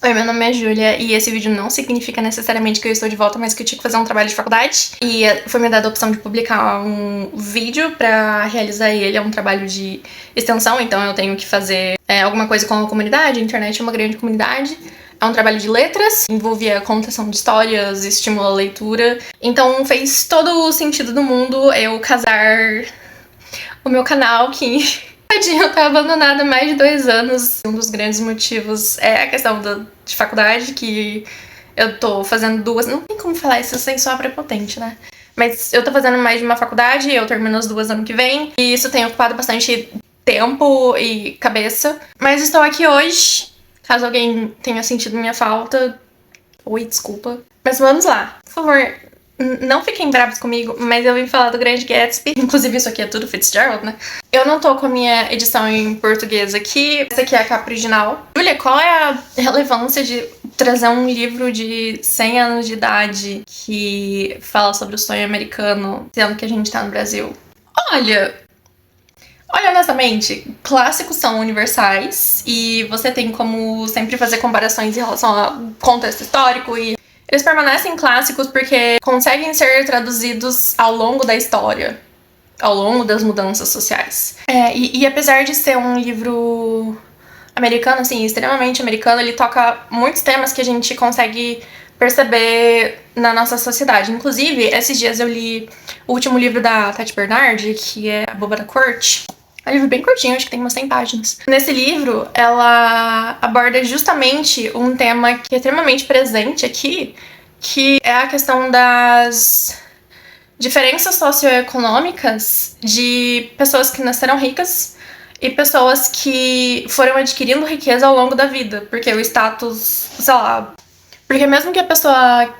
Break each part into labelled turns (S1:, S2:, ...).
S1: Oi, meu nome é Júlia e esse vídeo não significa necessariamente que eu estou de volta, mas que eu tinha que fazer um trabalho de faculdade. E foi me dada a opção de publicar um vídeo pra realizar ele. É um trabalho de extensão, então eu tenho que fazer alguma coisa com a comunidade. A internet é uma grande comunidade. É um trabalho de letras, envolvia contação de histórias, estimula a leitura. Então fez todo o sentido do mundo eu casar o meu canal, que tadinho, tá abandonado há mais de 2 anos. Um dos grandes motivos é a questão de faculdade, que eu tô fazendo 2... Não tem como falar isso sem soar prepotente, né? Mas eu tô fazendo mais de uma faculdade, eu termino as 2 ano que vem, e isso tem ocupado bastante tempo e cabeça. Mas estou aqui hoje, caso alguém tenha sentido minha falta. Oi, desculpa. Mas vamos lá. Por favor, não fiquem bravos comigo, mas eu vim falar do Grande Gatsby. Inclusive, isso aqui é tudo Fitzgerald, né? Eu não tô com a minha edição em português aqui. Essa aqui é a capa original. Júlia, qual é a relevância de trazer um livro de 100 anos de idade que fala sobre o sonho americano, sendo que a gente tá no Brasil? Olha, honestamente, clássicos são universais e você tem como sempre fazer comparações em relação ao contexto histórico, e eles permanecem clássicos porque conseguem ser traduzidos ao longo da história, ao longo das mudanças sociais. E apesar de ser um livro americano, assim, extremamente americano, ele toca muitos temas que a gente consegue perceber na nossa sociedade. Inclusive, esses dias eu li o último livro da Tati Bernardi, que é A Boba da Corte. É um livro bem curtinho, acho que tem umas 100 páginas. Nesse livro, ela aborda justamente um tema que é extremamente presente aqui, que é a questão das diferenças socioeconômicas de pessoas que nasceram ricas e pessoas que foram adquirindo riqueza ao longo da vida. Porque o status, sei lá... Porque mesmo que a pessoa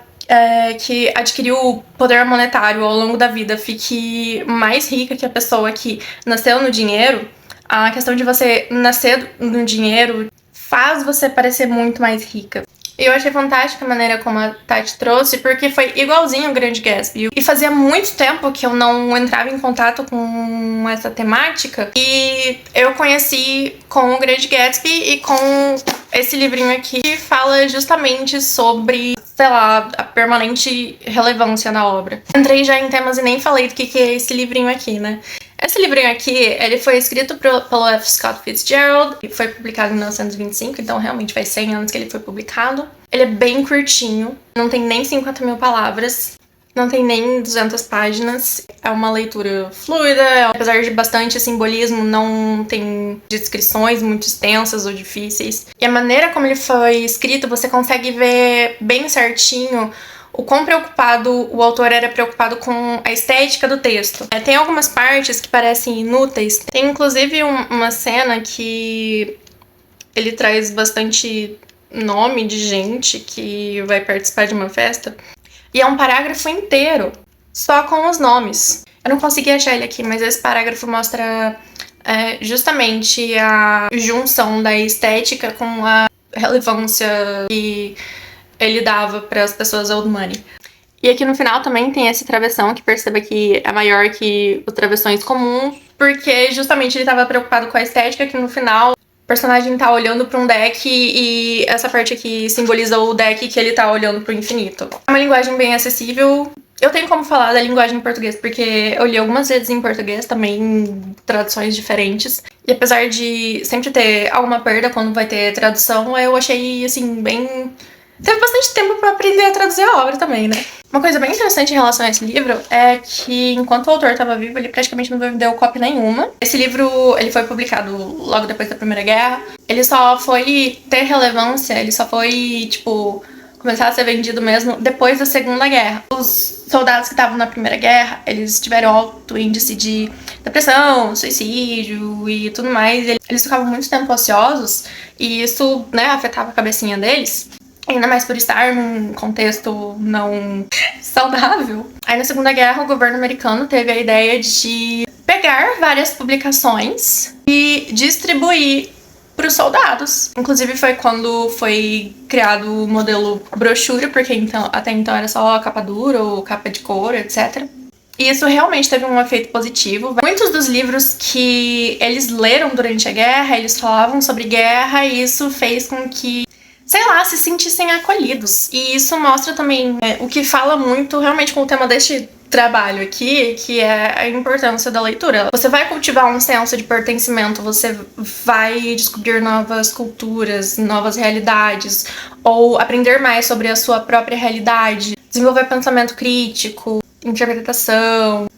S1: que adquiriu poder monetário ao longo da vida fique mais rica que a pessoa que nasceu no dinheiro, a questão de você nascer no dinheiro faz você parecer muito mais rica. E eu achei fantástica a maneira como a Tati trouxe, porque foi igualzinho o Grande Gatsby. E fazia muito tempo que eu não entrava em contato com essa temática. E eu conheci com o Grande Gatsby e com esse livrinho aqui, que fala justamente sobre, sei lá, a permanente relevância da obra. Entrei já em temas e nem falei do que é esse livrinho aqui, né? Esse livrinho aqui, ele foi escrito pelo F. Scott Fitzgerald e foi publicado em 1925, então realmente faz 100 anos que ele foi publicado. Ele é bem curtinho, não tem nem 50 mil palavras, não tem nem 200 páginas. É uma leitura fluida, apesar de bastante simbolismo, não tem descrições muito extensas ou difíceis. E a maneira como ele foi escrito, você consegue ver bem certinho o quão preocupado o autor era preocupado com a estética do texto. Tem algumas partes que parecem inúteis. Tem inclusive uma cena que ele traz bastante nome de gente que vai participar de uma festa. E é um parágrafo inteiro só com os nomes. Eu não consegui achar ele aqui, mas esse parágrafo mostra justamente a junção da estética com a relevância que ele dava para as pessoas old money. E aqui no final também tem esse travessão, que perceba que é maior que os travessões comuns, porque justamente ele estava preocupado com a estética, que no final o personagem tá olhando para um deck e essa parte aqui simboliza o deck que ele tá olhando pro infinito. É uma linguagem bem acessível. Eu tenho como falar da linguagem em português, porque eu li algumas vezes em português também, em traduções diferentes. E apesar de sempre ter alguma perda quando vai ter tradução, eu achei, assim, bem... Teve bastante tempo pra aprender a traduzir a obra também, né? Uma coisa bem interessante em relação a esse livro é que, enquanto o autor estava vivo, ele praticamente não vendeu cópia nenhuma. Esse livro, ele foi publicado logo depois da Primeira Guerra. Ele só foi ter relevância, ele só foi, tipo, começar a ser vendido mesmo depois da Segunda Guerra. Os soldados que estavam na Primeira Guerra, eles tiveram alto índice de depressão, suicídio e tudo mais. Eles ficavam muito tempo ociosos e isso, né, afetava a cabecinha deles. Ainda mais por estar num contexto não saudável. Aí na Segunda Guerra o governo americano teve a ideia de pegar várias publicações e distribuir para os soldados. Inclusive foi quando foi criado o modelo brochura, porque até então era só capa dura ou capa de couro, etc. E isso realmente teve um efeito positivo. Muitos dos livros que eles leram durante a guerra, eles falavam sobre guerra, e isso fez com que sei lá, se sentissem acolhidos. E isso mostra também o que fala muito realmente com o tema deste trabalho aqui, que é a importância da leitura. Você vai cultivar um senso de pertencimento, você vai descobrir novas culturas, novas realidades, ou aprender mais sobre a sua própria realidade, desenvolver pensamento crítico, interpretação,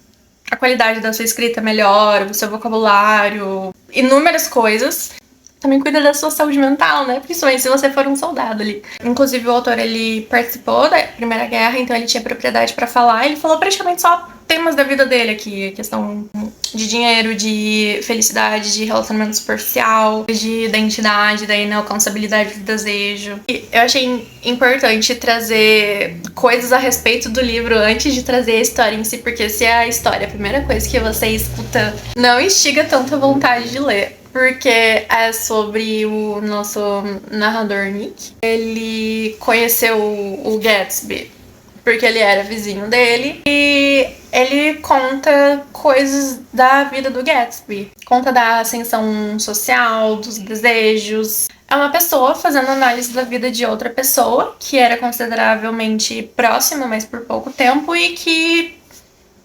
S1: a qualidade da sua escrita melhora, o seu vocabulário, inúmeras coisas. Também cuida da sua saúde mental, né? Principalmente se você for um soldado ali. Inclusive, o autor, ele participou da Primeira Guerra, então ele tinha propriedade pra falar. Ele falou praticamente só temas da vida dele aqui. Questão de dinheiro, de felicidade, de relacionamento superficial, de identidade, da inalcançabilidade do desejo. E eu achei importante trazer coisas a respeito do livro antes de trazer a história em si, porque se a história, a primeira coisa que você escuta, não instiga tanta vontade de ler. Porque é sobre o nosso narrador Nick. Ele conheceu o Gatsby porque ele era vizinho dele. E ele conta coisas da vida do Gatsby. Conta da ascensão social, dos desejos. É uma pessoa fazendo análise da vida de outra pessoa que era consideravelmente próxima, mas por pouco tempo, e que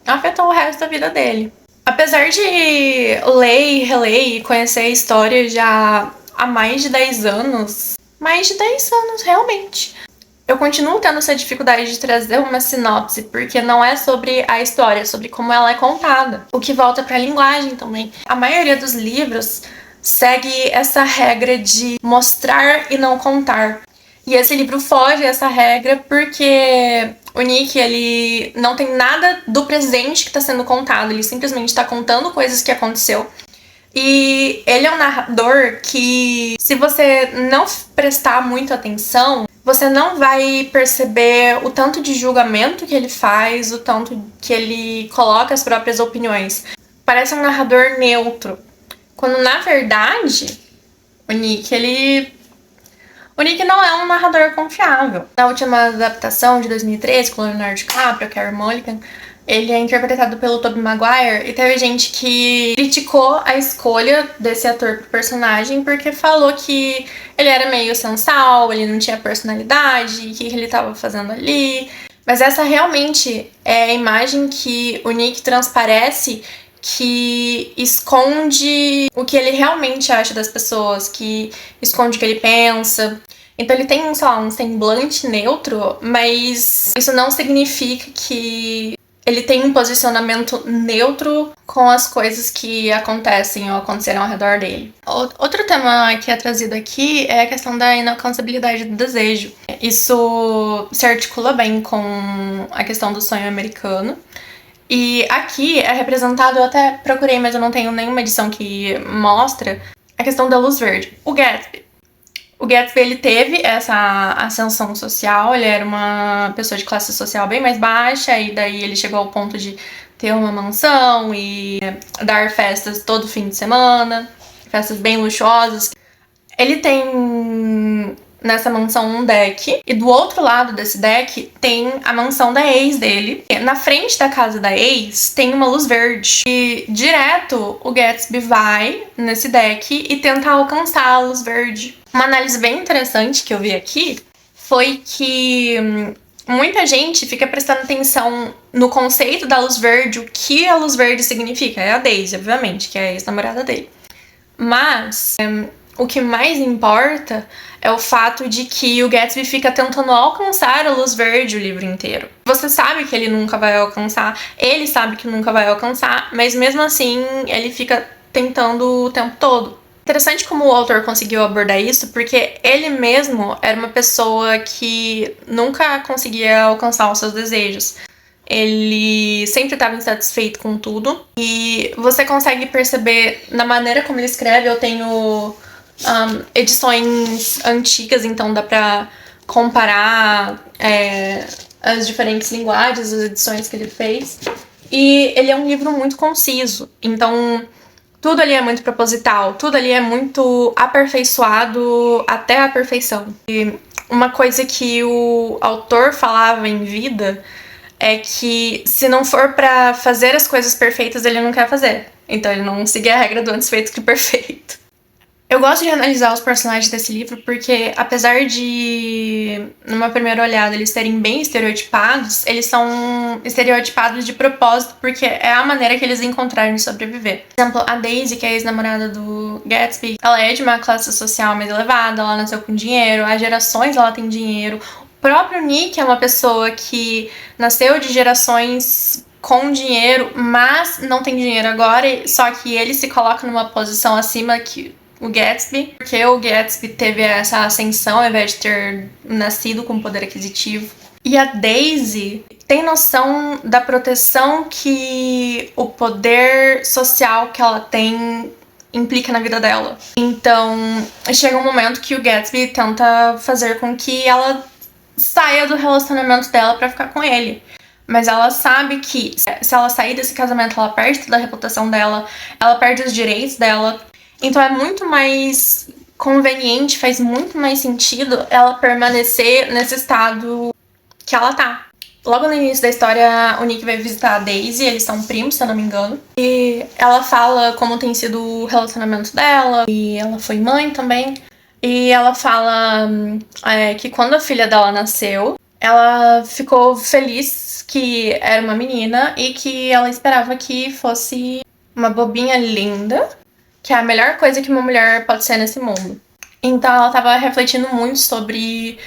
S1: afetou o resto da vida dele. Apesar de ler e reler e conhecer a história já há mais de 10 anos, realmente, eu continuo tendo essa dificuldade de trazer uma sinopse, porque não é sobre a história, é sobre como ela é contada. O que volta pra linguagem também. A maioria dos livros segue essa regra de mostrar e não contar. E esse livro foge dessa regra porque o Nick, ele não tem nada do presente que está sendo contado, ele simplesmente está contando coisas que aconteceu. E ele é um narrador que, se você não prestar muito atenção, você não vai perceber o tanto de julgamento que ele faz, o tanto que ele coloca as próprias opiniões. Parece um narrador neutro, quando na verdade o Nick não é um narrador confiável. Na última adaptação de 2013, com Leonardo DiCaprio, Carey Mulligan, ele é interpretado pelo Tobey Maguire, e teve gente que criticou a escolha desse ator pro personagem porque falou que ele era meio sensal, ele não tinha personalidade, o que ele estava fazendo ali. Mas essa realmente é a imagem que o Nick transparece, que esconde o que ele realmente acha das pessoas, que esconde o que ele pensa. Então ele tem, sei lá, um semblante neutro, mas isso não significa que ele tem um posicionamento neutro com as coisas que acontecem ou aconteceram ao redor dele. Outro tema que é trazido aqui é a questão da inalcançabilidade do desejo. Isso se articula bem com a questão do sonho americano. E aqui é representado, eu até procurei, mas eu não tenho nenhuma edição que mostra, a questão da luz verde. O Gatsby, ele teve essa ascensão social, ele era uma pessoa de classe social bem mais baixa, e daí ele chegou ao ponto de ter uma mansão e dar festas todo fim de semana, festas bem luxuosas. Ele tem nessa mansão um deck, e do outro lado desse deck tem a mansão da ex dele. Na frente da casa da ex tem uma luz verde, e direto o Gatsby vai nesse deck e tenta alcançar a luz verde. Uma análise bem interessante que eu vi aqui foi que muita gente fica prestando atenção no conceito da luz verde, o que a luz verde significa. É a Daisy, obviamente, que é a ex-namorada dele. Mas o que mais importa é o fato de que o Gatsby fica tentando alcançar a luz verde o livro inteiro. Você sabe que ele nunca vai alcançar, ele sabe que nunca vai alcançar, mas mesmo assim ele fica tentando o tempo todo. Interessante como o autor conseguiu abordar isso, porque ele mesmo era uma pessoa que nunca conseguia alcançar os seus desejos. Ele sempre estava insatisfeito com tudo, e você consegue perceber na maneira como ele escreve. Eu tenho edições antigas, então dá pra comparar as diferentes linguagens, as edições que ele fez. E ele é um livro muito conciso, então tudo ali é muito proposital, tudo ali é muito aperfeiçoado até a perfeição. E uma coisa que o autor falava em vida é que se não for pra fazer as coisas perfeitas, ele não quer fazer. Então ele não seguia a regra do antes feito que perfeito. Eu gosto de analisar os personagens desse livro porque, apesar de, numa primeira olhada, eles serem bem estereotipados, eles são estereotipados de propósito porque é a maneira que eles encontraram de sobreviver. Por exemplo, a Daisy, que é a ex-namorada do Gatsby, ela é de uma classe social mais elevada, ela nasceu com dinheiro, há gerações ela tem dinheiro. O próprio Nick é uma pessoa que nasceu de gerações com dinheiro, mas não tem dinheiro agora, só que ele se coloca numa posição acima que o Gatsby, porque o Gatsby teve essa ascensão ao invés de ter nascido com poder aquisitivo. E a Daisy tem noção da proteção que o poder social que ela tem implica na vida dela. Então, chega um momento que o Gatsby tenta fazer com que ela saia do relacionamento dela pra ficar com ele. Mas ela sabe que se ela sair desse casamento, ela perde toda a reputação dela, ela perde os direitos dela. Então é muito mais conveniente, faz muito mais sentido ela permanecer nesse estado que ela tá. Logo no início da história, o Nick vai visitar a Daisy, eles são primos, se eu não me engano. E ela fala como tem sido o relacionamento dela, e ela foi mãe também. E ela fala que quando a filha dela nasceu, ela ficou feliz que era uma menina e que ela esperava que fosse uma bobinha linda, que é a melhor coisa que uma mulher pode ser nesse mundo. Então ela tava refletindo muito sobre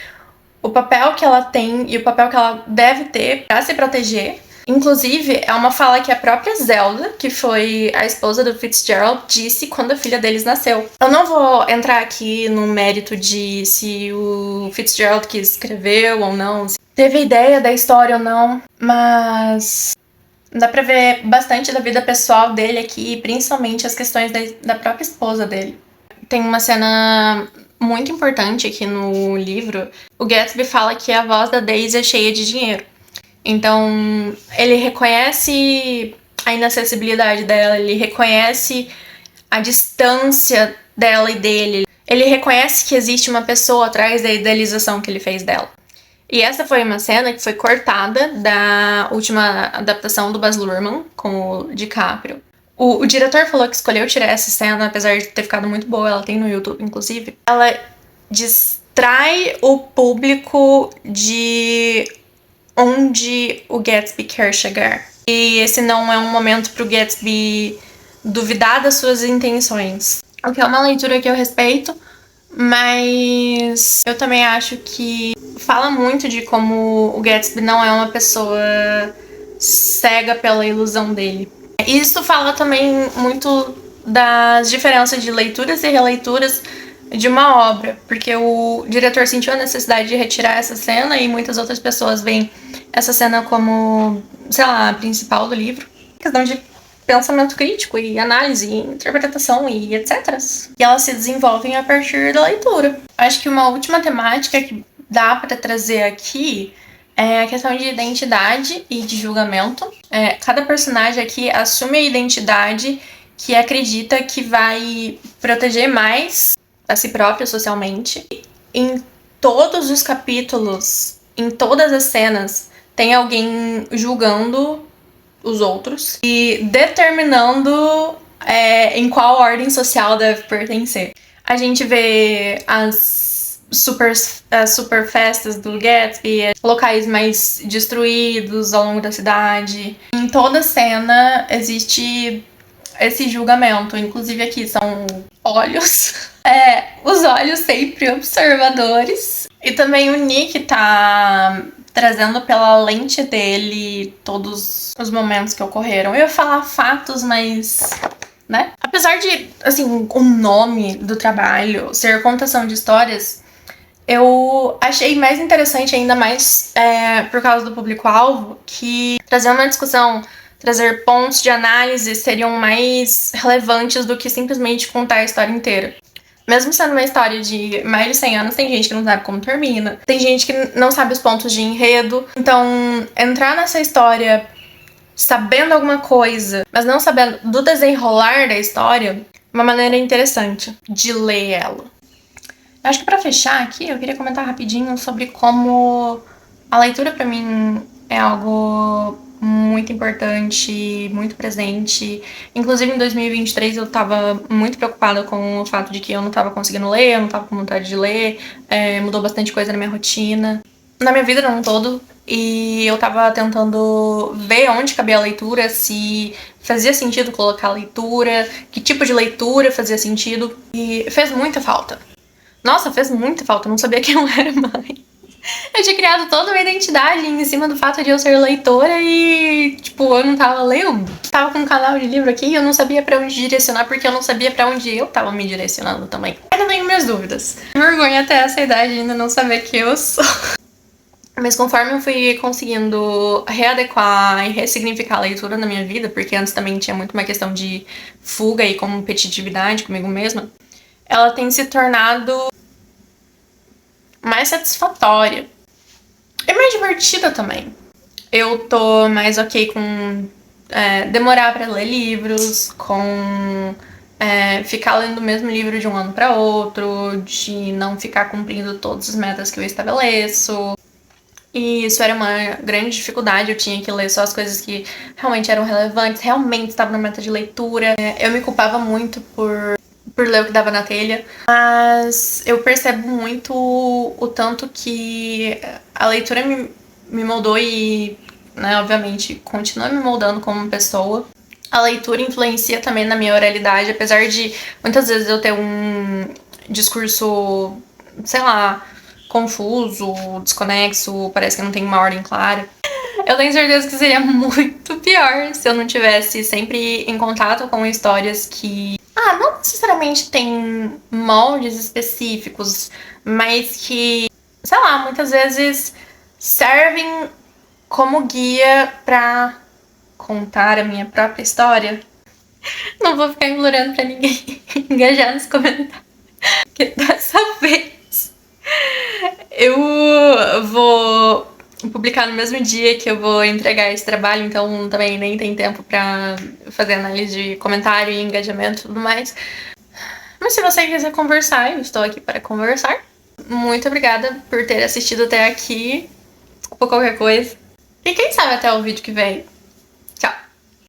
S1: o papel que ela tem e o papel que ela deve ter pra se proteger. Inclusive, é uma fala que a própria Zelda, que foi a esposa do Fitzgerald, disse quando a filha deles nasceu. Eu não vou entrar aqui no mérito de se o Fitzgerald que escreveu ou não, se teve ideia da história ou não, mas dá pra ver bastante da vida pessoal dele aqui, principalmente as questões da própria esposa dele. Tem uma cena muito importante aqui no livro. O Gatsby fala que a voz da Daisy é cheia de dinheiro. Então, ele reconhece a inacessibilidade dela, ele reconhece a distância dela e dele. Ele reconhece que existe uma pessoa atrás da idealização que ele fez dela. E essa foi uma cena que foi cortada da última adaptação do Baz Luhrmann com o DiCaprio. O diretor falou que escolheu tirar essa cena, apesar de ter ficado muito boa, ela tem no YouTube, inclusive. Ela distrai o público de onde o Gatsby quer chegar. E esse não é um momento pro Gatsby duvidar das suas intenções. O que é uma leitura que eu respeito, mas eu também acho que fala muito de como o Gatsby não é uma pessoa cega pela ilusão dele. Isso fala também muito das diferenças de leituras e releituras de uma obra, porque o diretor sentiu a necessidade de retirar essa cena e muitas outras pessoas veem essa cena como, sei lá, a principal do livro. Questão de pensamento crítico e análise, e interpretação e etc. E elas se desenvolvem a partir da leitura. Acho que uma última temática que dá para trazer aqui é a questão de identidade e de julgamento. Cada personagem aqui assume a identidade que acredita que vai proteger mais a si própria socialmente. Em todos os capítulos, em todas as cenas, tem alguém julgando os outros e determinando em qual ordem social deve pertencer. A gente vê as super festas do Gatsby, locais mais destruídos ao longo da cidade. Em toda cena existe esse julgamento, inclusive aqui são olhos. Os olhos sempre observadores. E também o Nick tá trazendo pela lente dele todos os momentos que ocorreram. Eu ia falar fatos, mas né? Apesar de, assim, o nome do trabalho ser contação de histórias, eu achei mais interessante, ainda mais por causa do público-alvo, que trazer uma discussão, trazer pontos de análise seriam mais relevantes do que simplesmente contar a história inteira. Mesmo sendo uma história de mais de 100 anos, tem gente que não sabe como termina, tem gente que não sabe os pontos de enredo. Então, entrar nessa história sabendo alguma coisa, mas não sabendo do desenrolar da história, é uma maneira interessante de ler ela. Eu acho que pra fechar aqui, eu queria comentar rapidinho sobre como a leitura pra mim é algo muito importante, muito presente. Inclusive, em 2023, eu tava muito preocupada com o fato de que eu não tava conseguindo ler, eu não tava com vontade de ler, mudou bastante coisa na minha rotina, na minha vida não todo, e eu tava tentando ver onde cabia a leitura, se fazia sentido colocar a leitura, que tipo de leitura fazia sentido, e fez muita falta. Nossa, fez muita falta, eu não sabia quem eu era mais. Eu tinha criado toda uma identidade em cima do fato de eu ser leitora e, tipo, eu não tava lendo. Tava com um canal de livro aqui e eu não sabia pra onde direcionar porque eu não sabia pra onde eu tava me direcionando também. Ainda tenho minhas dúvidas. Vergonha até essa idade ainda não saber quem eu sou. Mas conforme eu fui conseguindo readequar e ressignificar a leitura na minha vida, porque antes também tinha muito uma questão de fuga e competitividade comigo mesma, ela tem se tornado mais satisfatória e mais divertida também. Eu tô mais ok com demorar pra ler livros, com ficar lendo o mesmo livro de um ano pra outro, de não ficar cumprindo todas as metas que eu estabeleço. E isso era uma grande dificuldade, eu tinha que ler só as coisas que realmente eram relevantes, realmente estavam na meta de leitura. Eu me culpava muito por ler o que dava na telha, mas eu percebo muito o tanto que a leitura me moldou e, né, obviamente, continua me moldando como pessoa. A leitura influencia também na minha oralidade, apesar de muitas vezes eu ter um discurso, sei lá, confuso, desconexo, parece que não tem uma ordem clara. Eu tenho certeza que seria muito pior se eu não tivesse sempre em contato com histórias que não necessariamente tem moldes específicos, mas que, sei lá, muitas vezes servem como guia pra contar a minha própria história. Não vou ficar implorando pra ninguém engajar nos comentários, porque dessa vez eu vou publicar no mesmo dia que eu vou entregar esse trabalho, então também nem tem tempo pra fazer análise de comentário e engajamento e tudo mais. Mas se você quiser conversar, eu estou aqui para conversar. Muito obrigada por ter assistido até aqui. Desculpa qualquer coisa. E quem sabe até o vídeo que vem